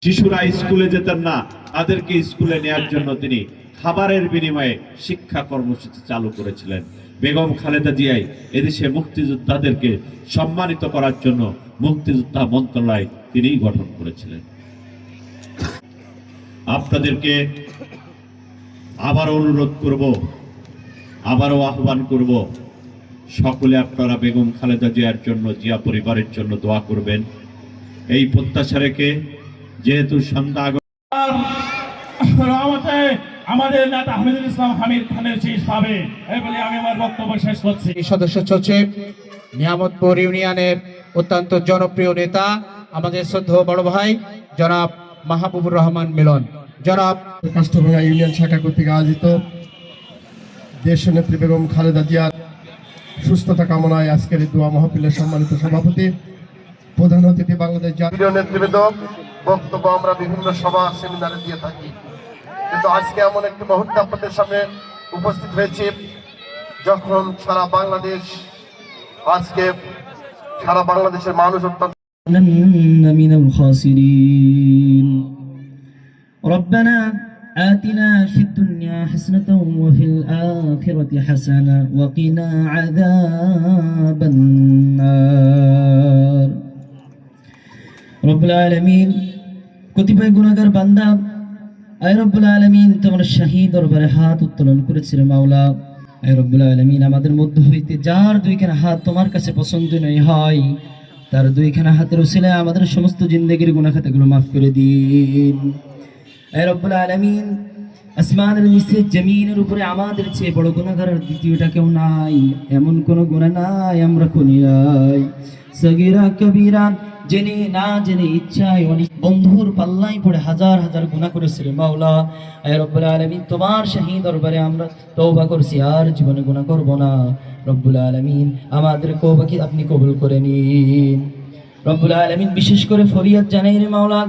শিশুরা স্কুলে যেতেন না, তাদেরকে স্কুলে নেয়ার জন্য তিনি খাবারের বিনিময়ে শিক্ষা কর্মসূচি চালু করেছিলেন। বেগম খালেদা জিয়াই এদেশে মুক্তিযোদ্ধাদেরকে সম্মানিত করার জন্য মুক্তিযোদ্ধা মন্ত্রণালয় তিনিই গঠন করেছিলেন। আপনাদেরকে আবারও অনুরোধ করব, আবারও আহ্বান করব, সকলে আপনারা বেগম খালেদা জিয়ার জন্য, জিয়া পরিবারের জন্য দোয়া করবেন। এই প্রত্যাশা রেখে, যেহেতু সন্ধ্যা আমাদের নেতা হামিদুল ইসলাম হামিদ খানের শেষ পাবে এই বলে আমি আমার বক্তব্য শেষ করছি। সদস্য সচিব নিয়ামতপুর ইউনিয়নের অত্যন্ত জনপ্রিয় নেতা আমাদের শ্রদ্ধেয় বড় ভাই জনাব মাহবুবুর রহমান মিলন। জনাব কাষ্টভাঙ্গা ইউনিয়ন শাখা কর্তৃক আয়োজিত দেশনেত্রী বেগম খালেদা জিয়ার সুস্থতা কামনায় আজকের এই দোয়া মাহফিলের সম্মানিত সভাপতি, প্রধান অতিথি বাংলাদেশ জাতীয় নেতৃবৃন্দ, বক্তব্য আমরা বিভিন্ন সভা সেমিনারে দিয়ে থাকি, কিন্তু আজকে এমন একটি মুহূর্তে আপনাদের সামনে উপস্থিত হয়েছি যখন সারা বাংলাদেশের মানুষ অত্যন্ত من الخاسرين ربنا آتنا في الدنيا حسنة وفي الآخرة حسنة وقنا عذاب النار رب العالمين কতিপয় গুনাহগার বান্দা আয় রব্বুল আলামিন তোমার শাহী দরবারে হাত উত্তোলন করেছিল মাওলা। আয় রব্বুল আলামিন আমাদের মধ্য হইতে যার দুইখানা হাত তোমার কাছে পছন্দনীয় হয় তার দুইখানা হাতের উসিলায় আমাদের সমস্ত জিন্দেগির গুনাহ খাতাগুলো মাফ করে দিন। আয় রব্বুল আলামিন আসমানের নিচে জমিনের উপরে আমাদের চেয়ে বড় গুনাহগার দ্বিতীয়টা কেউ নাই, এমন কোন গুনাহ নাই আমরা করি নাই। সগীরা কবিরা জেনে না জেনে ইচ্ছায় অনেক বন্ধুর পাল্লাই পড়ে হাজার হাজার গুনাহ করেছিল মাওলা। আয় রব্বুল আলামিন তোমার শাহী দরবারে আমরা তওবা করছি, আর জীবনে গুনাহ করব না। রব্বুল আলামিন আমাদের তওবাকে আপনি কবুল করে নিন। রব্বুল আলামিন বিশেষ করে ফরিয়াদ জানাই রে মাওলা।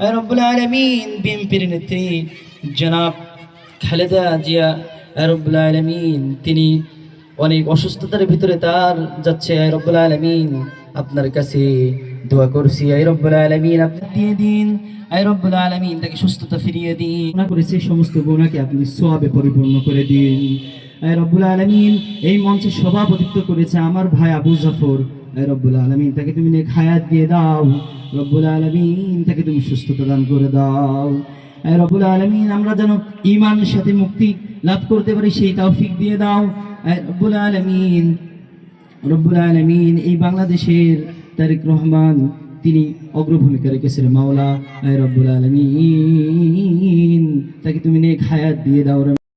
আয় রব্বুল আলামিন বিএনপির নেত্রী জনাব খালেদা জিয়া, আয় রব্বুল আলামিন তিনি অনেক অসুস্থতার ভিতরে তার যাচ্ছে। আয় রব্বুল আলামিন আপনার কাছে দোয়া করছি, আয় রব্বুল আলামিন আপনি দিয়ে দিন। আয় রব্বুল আলামিন তাকে সুস্থতা ফিরিয়ে দিন। গুনাহ করেছে সমস্ত গুনাহকে আপনি সওয়াবে পরিপূর্ণ করে দিন। আয় রব্বুল আলামিন এই মঞ্চে সভাপতিত্ব করেছে আমার ভাই আবু জাফর। আয় রব্বুল আলামিন তাকে তুমি নেক হায়াত দিয়ে দাও। রব্বুল আলামিন তাকে তুমি সুস্থতা দান করে দাও। আয় রব্বুল আলামিন আমরা যেন ঈমানের সাথে মুক্তি লাভ করতে পারি সেই তৌফিক দিয়ে দাও। আয় রব্বুল আলামিন, রব্বুল আলামিন এই বাংলাদেশের তারেক রহমান তিনি অগ্রভূমিকা রেখেছেন মাওলা। আয় রব্বুল আলামিন তাকে তুমি নেক হায়াত দিয়ে দাও।